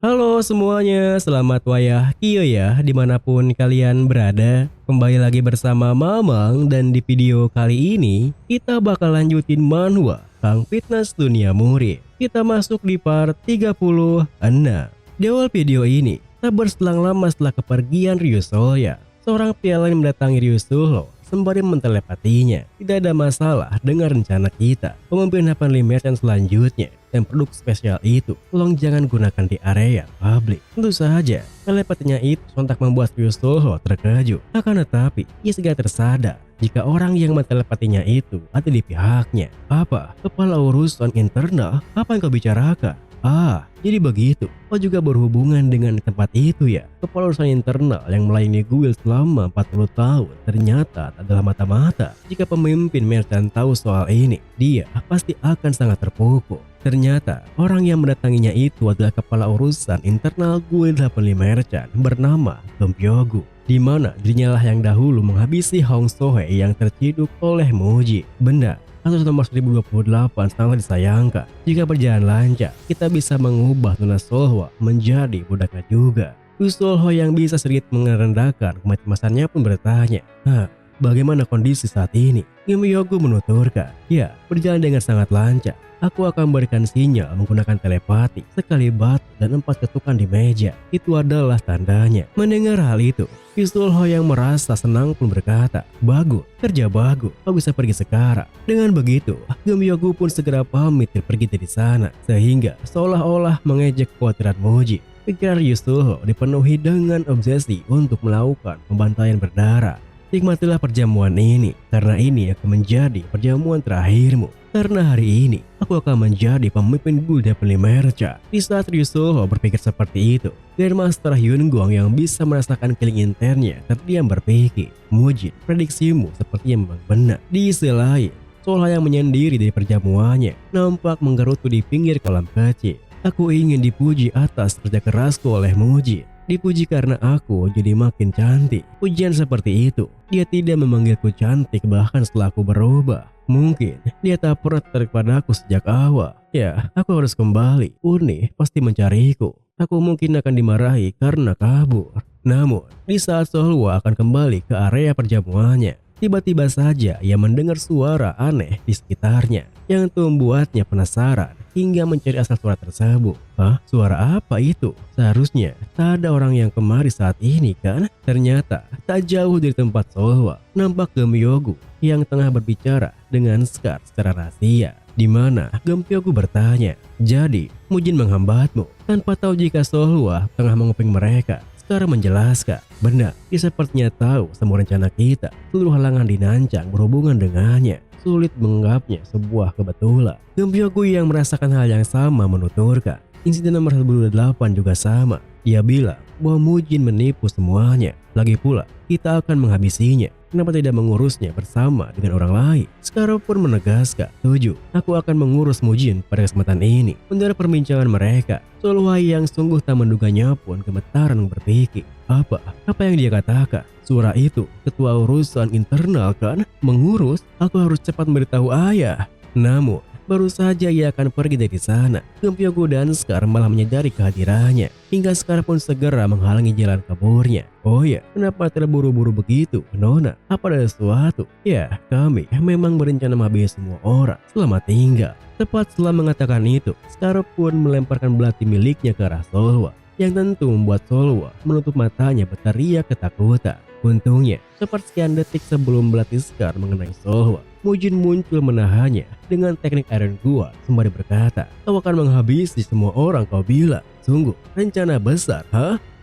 Halo semuanya, selamat wayah Kio ya dimanapun kalian berada. Kembali lagi bersama Mamang dan di video kali ini kita bakal lanjutin manhwa Kang Fitness Dunia Murid. Kita masuk di part 36. Di awal video ini, tak berselang lama setelah kepergian Ryusoya, seorang pialan mendatangi Ryusuho sembari mentelepatinya. Tidak ada masalah dengan rencana kita memimpin Heavenly Merchant selanjutnya. Dan produk spesial itu tolong jangan gunakan di area publik. Tentu saja telepatinya itu sontak membuat Ryusuho terkejut. Akan tetapi ia segera tersadar jika orang yang mentelepatinya itu ada di pihaknya. Apa? Kepala urusan internal? Apa yang kau bicarakan? Jadi begitu. Kau juga berhubungan dengan tempat itu ya? Kepala urusan internal yang melayani guild selama 40 tahun ternyata adalah mata-mata. Jika pemimpin merchant tahu soal ini, dia pasti akan sangat terpukul. Ternyata orang yang mendatanginya itu adalah kepala urusan internal guild Heavenly Merchant bernama Gompyogu, di mana dirinya lah yang dahulu menghabisi Hong Sohei yang terciduk oleh Muji. Benar, kasus nomor 1028 sangat disayangkan. Jika berjalan lancar, kita bisa mengubah Nona Solhwa menjadi budaknya juga. Solhwa yang bisa sedikit merendahkan kecemasannya pun bertanya, bagaimana kondisi saat ini? Gompyogu menuturkan, ya, berjalan dengan sangat lancar. Aku akan memberikan sinyal menggunakan telepati, sekali batu dan 4 ketukan di meja. Itu adalah tandanya. Mendengar hal itu, Ryusuho yang merasa senang pun berkata, bagus, kerja bagus, kau bisa pergi sekarang. Dengan begitu, Gompyogu pun segera pamit pergi dari sana, sehingga seolah-olah mengejek kekhawatiran Muji. Pikiran Ryusuho dipenuhi dengan obsesi untuk melakukan pembantaian berdarah. Nikmatilah perjamuan ini, karena ini akan menjadi perjamuan terakhirmu. Karena hari ini, aku akan menjadi pemimpin guild Heavenly Merchant. Di saat Ryusuho berpikir seperti itu, Grandmaster Hyungwon yang bisa merasakan keling internnya terdiam berpikir, Mujin, prediksimu sepertinya memang benar. Di sisi lain, Solhwa yang menyendiri dari perjamuannya nampak menggerutu di pinggir kolam kecil. Aku ingin dipuji atas kerja kerasku oleh Mujin. Dipuji karena aku jadi makin cantik. Pujian seperti itu, dia tidak memanggilku cantik bahkan setelah aku berubah. Mungkin dia tak pernah tertarik padaku sejak awal. Ya, aku harus kembali. Uni pasti mencariku. Aku mungkin akan dimarahi karena kabur. Namun, di saat Solhwa akan kembali ke area perjamuannya, tiba-tiba saja ia mendengar suara aneh di sekitarnya yang membuatnya penasaran hingga mencari asal suara tersebut. Suara apa itu? Seharusnya tak ada orang yang kemari saat ini kan? Ternyata tak jauh dari tempat Solhwa nampak Gompyogu yang tengah berbicara dengan Scar secara rahasia. Di mana Gompyogu bertanya, jadi Mujin menghambatmu tanpa tahu jika Solhwa tengah menguping mereka. Scar menjelaskan, benar, dia sepertinya tahu semua rencana kita. Seluruh halangan dinancang berhubungan dengannya. Sulit menganggapnya sebuah kebetulan. Gompyogu yang merasakan hal yang sama menuturkan, insiden nomor 1008 juga sama. Dia bilang bahwa Mujin menipu semuanya. Lagi pula, kita akan menghabisinya. Kenapa tidak mengurusnya bersama dengan orang lain? Sekarang pun menegaskan, setuju, aku akan mengurus Mujin pada kesempatan ini. Mendengar perbincangan mereka, Solhwa yang sungguh tak menduganya pun gemetaran berpikir, apa yang dia katakan? Suara itu, ketua urusan internal kan? Mengurus? Aku harus cepat memberitahu ayah. Namun, baru saja ia akan pergi dari sana, Gompyogu dan Scar malah menyadari kehadirannya. Hingga Scar pun segera menghalangi jalan kaburnya. Oh ya, kenapa terburu-buru begitu, Nona? Apa ada sesuatu? Ya, kami memang berencana menghabisi semua orang. Selamat tinggal. Tepat setelah mengatakan itu, Scar pun melemparkan belati miliknya ke arah Solhwa, yang tentu membuat Solhwa menutup matanya berteriak ketakutan. Untungnya, sepersekian detik sebelum belati Scar mengenai Solhwa, Mujin muncul menahannya dengan teknik Iron Guard sembari berkata, kau akan menghabisi semua orang kau bilang. Sungguh, rencana besar,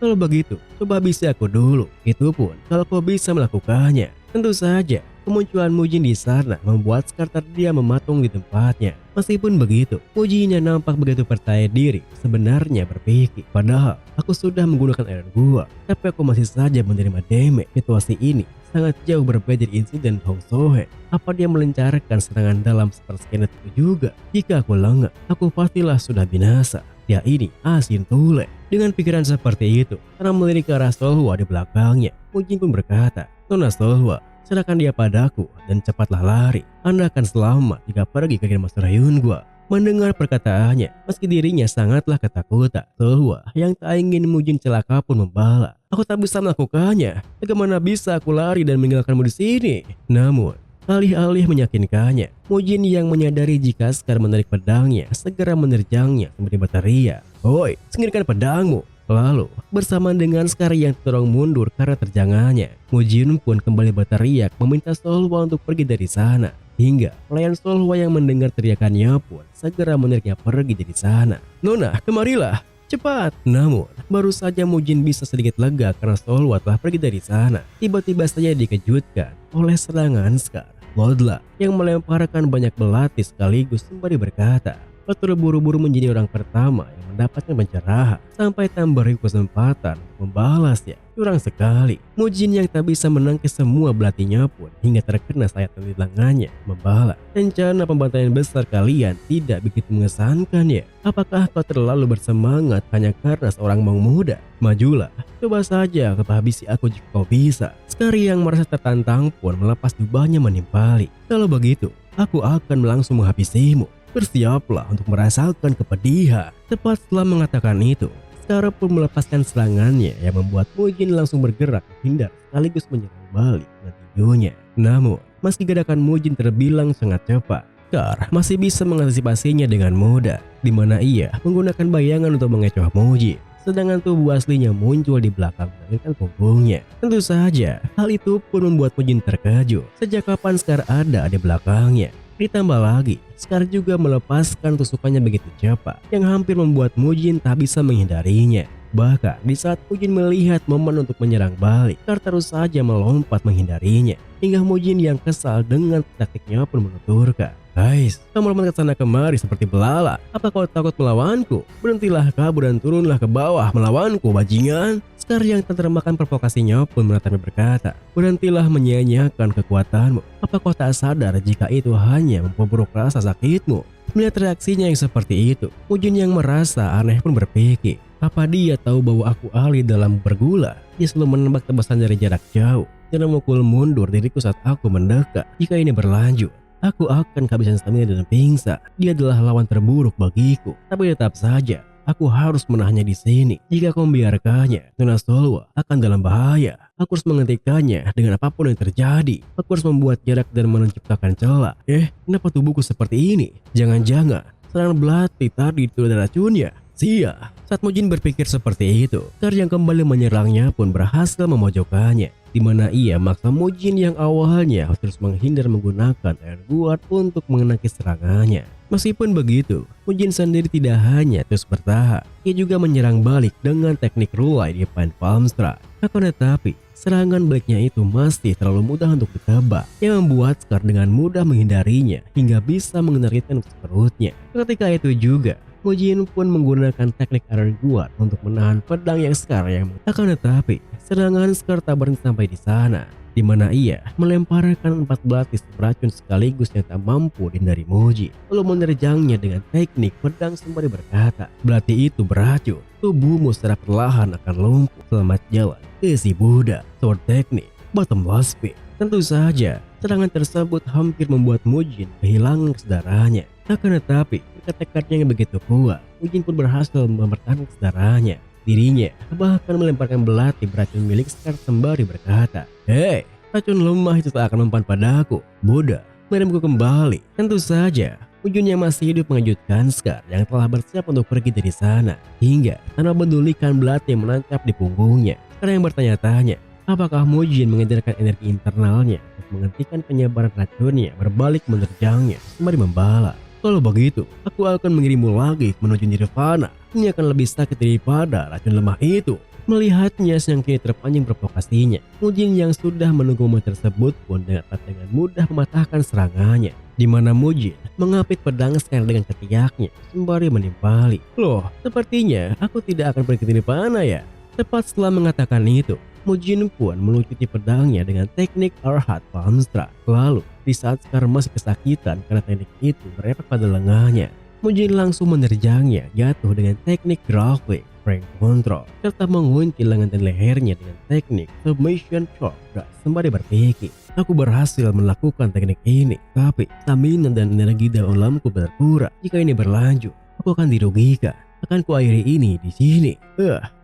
Kalau begitu, coba habisi aku dulu. Itu pun kalau kau bisa melakukannya. Tentu saja, kemunculan Mujin di sana membuat Scar terdiam mematung di tempatnya. Meskipun begitu, Mujinya nampak begitu percaya diri. Sebenarnya berpikir, padahal aku sudah menggunakan Iron Guard, tapi aku masih saja menerima damage. Situasi ini sangat jauh berbeda dari insiden Hong Sohei. Apa dia melancarkan serangan dalam sepersekian detik juga? Jika aku lengah, aku pastilah sudah binasa. Ya ini asin tule. Dengan pikiran seperti itu, karena melirik ke arah Solhwa di belakangnya, Mujin pun berkata, Nona Solhwa, serahkan dia padaku dan cepatlah lari. Anda akan selamat jika pergi ke Grandmaster Hyungwon. Mendengar perkataannya, meski dirinya sangatlah ketakutan, Solwa yang tak ingin Mujin celaka pun membala. Aku tak bisa melakukannya. Bagaimana bisa aku lari dan meninggalkanmu di sini? Namun, alih-alih meyakinkannya, Mujin yang menyadari jika Scar menarik pedangnya, segera menerjangnya sembari berteriak, "Hoi, singkirkan pedangmu!" Lalu, bersamaan dengan Scar yang terdorong mundur karena terjangannya, Mujin pun kembali berteriak meminta Solwa untuk pergi dari sana. Hingga pelayan Solwa yang mendengar teriakannya pun segera menariknya pergi dari sana. "Nona, kemarilah! Cepat!" Namun, baru saja Mujin bisa sedikit lega karena Solwa telah pergi dari sana. Tiba-tiba saja dikejutkan oleh serangan Scar Lodla yang melemparkan banyak belati sekaligus sembari berkata, "Kau terburu-buru menjadi orang pertama yang mendapatkan pencerahan sampai tak memberi kesempatan membalasnya. Curang sekali." Mujin yang tak bisa menangkis semua belatinya pun hingga terkena sayatan di lengannya membala, "Rencana pembantaian besar kalian tidak begitu mengesankan ya? Apakah kau terlalu bersemangat hanya karena seorang maung muda? Majulah, coba saja kau habisi aku jika kau bisa." Scar yang merasa tertantang pun melepas jubahnya menimpali. "Kalau begitu, aku akan langsung menghabisimu. Bersiaplah untuk merasakan kepedihan." Tepat setelah mengatakan itu, Scar pun melepaskan serangannya yang membuat Mujin langsung bergerak menghindar sekaligus menyerang balik dengan tinjunya. Namun, meski gerakan Mujin terbilang sangat cepat, Scar masih bisa mengantisipasinya dengan mudah, di mana ia menggunakan bayangan untuk mengecoh Mujin. Sedangkan tubuh aslinya muncul di belakang melarikan punggungnya. Tentu saja, hal itu pun membuat Mujin terkejut. Sejak kapan Scar ada di belakangnya? Ditambah lagi, Scar juga melepaskan tusukannya begitu cepat yang hampir membuat Mujin tak bisa menghindarinya. Bahkan di saat Mujin melihat momen untuk menyerang balik, Scar terus saja melompat menghindarinya. Hingga Mujin yang kesal dengan taktiknya pun menuturkan, "Guys, kamu lompat ke sana kemari seperti belalang. Apa kau takut melawanku? Berhentilah kabur dan turunlah ke bawah melawanku, bajingan." Scar yang tak termakan provokasinya pun menatapnya berkata, "Berhentilah menyia-nyiakan kekuatanmu. Apa kau tak sadar jika itu hanya memperburuk rasa sakitmu?" Melihat reaksinya yang seperti itu, Mujin yang merasa aneh pun berpikir, apa dia tahu bahwa aku ahli dalam bergula? Dia selalu menembak tebasan dari jarak jauh dan memukul mundur diriku saat aku mendekat. Jika ini berlanjut, aku akan kehabisan stamina dan pingsan. Dia adalah lawan terburuk bagiku. Tapi tetap saja, aku harus menahannya di sini. Jika kau membiarkannya, Nona Solwa akan dalam bahaya. Aku harus menghentikannya dengan apapun yang terjadi. Aku harus membuat jarak dan menciptakan celah. Kenapa tubuhku seperti ini? Jangan-jangan serangan belati tadi itu ada racunnya? Sia. Saat Mujin berpikir seperti itu, Scar yang kembali menyerangnya pun berhasil memojokkannya, di mana ia maksa Mujin yang awalnya terus menghindar menggunakan air guard untuk mengenaki serangannya. Meskipun begitu, Mujin sendiri tidak hanya terus bertahan, ia juga menyerang balik dengan teknik Ruai di Pine Palm Strike. Akan tetapi, serangan baliknya itu masih terlalu mudah untuk ditebak, yang membuat Scar dengan mudah menghindarinya hingga bisa mengenarikan perutnya. Ketika itu juga, Mujin pun menggunakan teknik Iron Guard untuk menahan pedang yang Scar yang akan tetapi serangan Scar tak berhenti sampai di sana, di mana ia melemparkan 4 belati beracun sekaligus yang tak mampu dihindari Mujin, lalu menerjangnya dengan teknik pedang sembari berkata, "Belati itu beracun, tubuhmu secara perlahan akan lumpuh. Selamat jalan ke si Buddha." Sword teknik Bottomless Pit. Tentu saja, serangan tersebut hampir membuat Mujin kehilangan kesadarannya. Akan tetapi, tekadnya yang begitu kuat, Mujin pun berhasil mempertahankan kesadarannya. Dirinya bahkan melemparkan belati beracun milik Scar sembari berkata, "Hei, racun lemah itu tak akan mempan padaku. Buddha, mengirimku kembali." Tentu saja, Mujin yang masih hidup mengejutkan Scar yang telah bersiap untuk pergi dari sana, hingga tanpa pedulikan belati yang menancap di punggungnya. Scar yang bertanya-tanya, apakah Mujin mengedarkan energi internalnya untuk menghentikan penyebaran racunnya berbalik menerjangnya sembari membala, "Kalau begitu, aku akan mengirimmu lagi menuju Nirvana. Ini akan lebih sakit daripada racun lemah itu." Melihatnya yang kini terpancing provokasinya, Mujin yang sudah menunggu momen tersebut pun dengan mudah mematahkan serangannya, di mana Mujin mengapit pedang Scar dengan ketiaknya sembari menimpali. "Loh, sepertinya aku tidak akan pergi ke Nirvana ya?" Tepat setelah mengatakan itu, Mujin pun melucuti pedangnya dengan teknik Arhat Palm Strike. Lalu, di saat Scar masih kesakitan karena teknik itu berefek pada lengannya, Mujin langsung menerjangnya jatuh dengan teknik Grappling prank control serta mengunci lengan dan lehernya dengan teknik submission choke sembari berpikir, aku berhasil melakukan teknik ini, tapi stamina dan energi dalamku berkurang. Jika ini berlanjut, aku akan dirugikan. Akan kuakhiri ini di sini.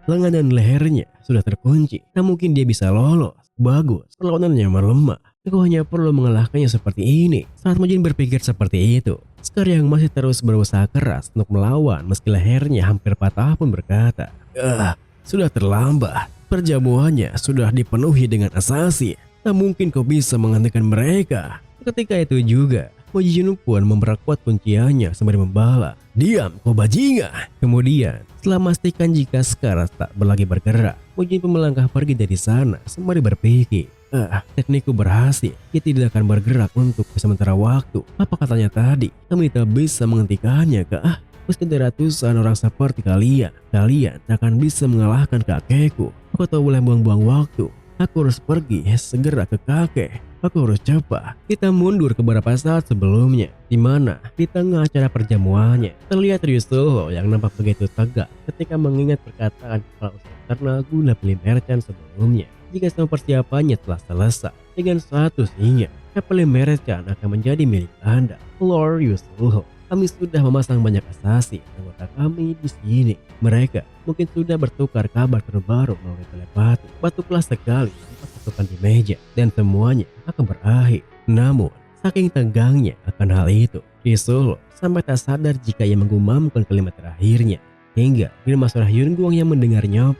Lengan dan lehernya sudah terkunci. Tak mungkin dia bisa lolos. Bagus, perlawanannya melemah. Aku hanya perlu mengalahkannya seperti ini. Saat Mojin berpikir seperti itu, Scar yang masih terus berusaha keras untuk melawan meski lehernya hampir patah pun berkata, sudah terlambat. Perjamuannya sudah dipenuhi dengan asasi. Tak mungkin kau bisa menghentikan mereka. Ketika itu juga, Mojin pun memperkuat kunciannya sembari membala. Diam kau bajingan. Kemudian, setelah memastikan jika Scar tak lagi bergerak, Mojin pun melangkah pergi dari sana sembari berpikir, teknikku berhasil. Dia tidak akan bergerak untuk sementara waktu. Apa katanya tadi? Kami tak bisa menghentikannya, kah? Meski ada ratusan orang seperti kalian tak akan bisa mengalahkan kakekku. Aku tak boleh buang-buang waktu. Aku harus pergi segera ke kakek. Aku harus cepat. Kita mundur ke beberapa saat sebelumnya, di mana di tengah acara perjamuannya terlihat Ryusuho yang nampak begitu tegak ketika mengingat perkataan kepala usaha Ternaguna Peli Merchant sebelumnya. Jika semua persiapannya telah selesai dengan satu sehingga Peli Merchant akan menjadi milik Anda, Lord Ryusuho. Kami sudah memasang banyak asasi anggota kami di sini. Mereka mungkin sudah bertukar kabar terbaru melalui telepati. Batuklah sekali tanpa pasukan di meja dan semuanya akan berakhir. Namun, saking tegangnya akan hal itu, Ryusuho sampai tak sadar jika ia menggumamkan kalimat terakhirnya. Hingga Firma Surah Yunguang yang mendengarnya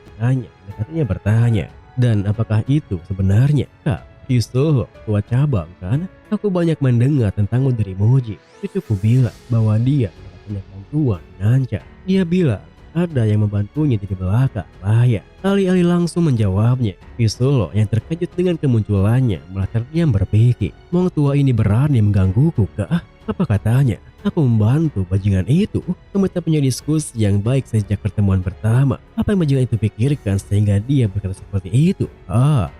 katanya bertanya, dan apakah itu sebenarnya Kak Ryusuho, tua cabang kan? Aku banyak mendengar tentangmu dari Moji. Cucuku bilang bahwa dia punya bantuan Nanca. Dia bilang ada yang membantunya di belakang layar. Alih-alih langsung menjawabnya, Ryusuho yang terkejut dengan kemunculannya malah terdiam berpikir, Mong tua ini berani menggangguku kah? Apa katanya? Aku membantu bajingan itu. Kami tak punya diskusi yang baik sejak pertemuan pertama. Apa yang bajingan itu pikirkan sehingga dia berkata seperti itu?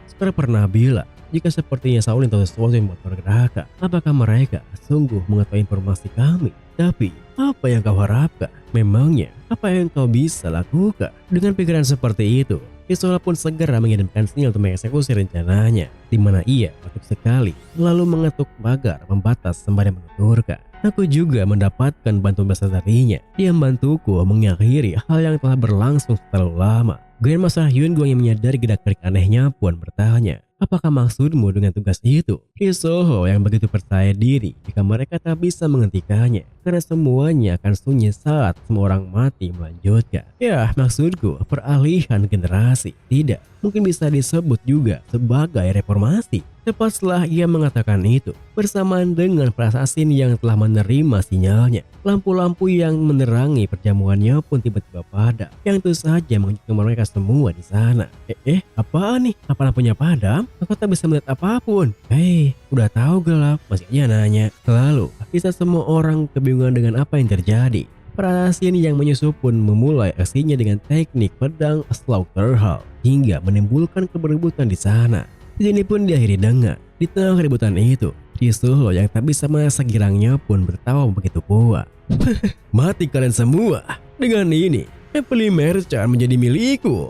Sekarang pernah bilang, jika sepertinya Shaolin tahu sesuatu yang membuat pergerakan, apakah mereka sungguh mengetahui informasi kami? Tapi, apa yang kau harapkan? Memangnya, apa yang kau bisa lakukan? Dengan pikiran seperti itu, Ryusuho pun segera mengirimkan sinyal untuk mengeksekusi rencananya, di mana ia batuk sekali, lalu mengetuk pagar pembatas sembari menuturkan, aku juga mendapatkan bantuan besar darinya. Dia membantuku mengakhiri hal yang telah berlangsung terlalu lama. Grandmaster Yunguang yang menyadari gerak-gerik anehnya pun bertanya, apakah maksudmu dengan tugas itu? Ryusuho yang begitu percaya diri jika mereka tak bisa menghentikannya, karena semuanya akan sunyi saat semua orang mati melanjutkan. Ya, maksudku peralihan generasi. Tidak, mungkin bisa disebut juga sebagai reformasi. Tepat setelah ia mengatakan itu, bersamaan dengan para assassin yang telah menerima sinyalnya, lampu-lampu yang menerangi perjamuannya pun tiba-tiba padam, yang itu saja menunjukkan mereka semua di sana. Apaan nih? Apa lampunya padam? Aku tak bisa melihat apapun. Udah tahu gelap, masih aja nanya. Lalu, bisa semua orang kebingungan dengan apa yang terjadi. Para assassin yang menyusup pun memulai aksinya dengan teknik pedang Slaughterhouse hingga menimbulkan keberebutan di sana. Di sini pun diakhiri dengan di tengah keributan itu, Ryusuho yang tak bisa merasa girangnya pun bertawa begitu puas. Mati kalian semua. Dengan ini, Peli Merchant menjadi milikku.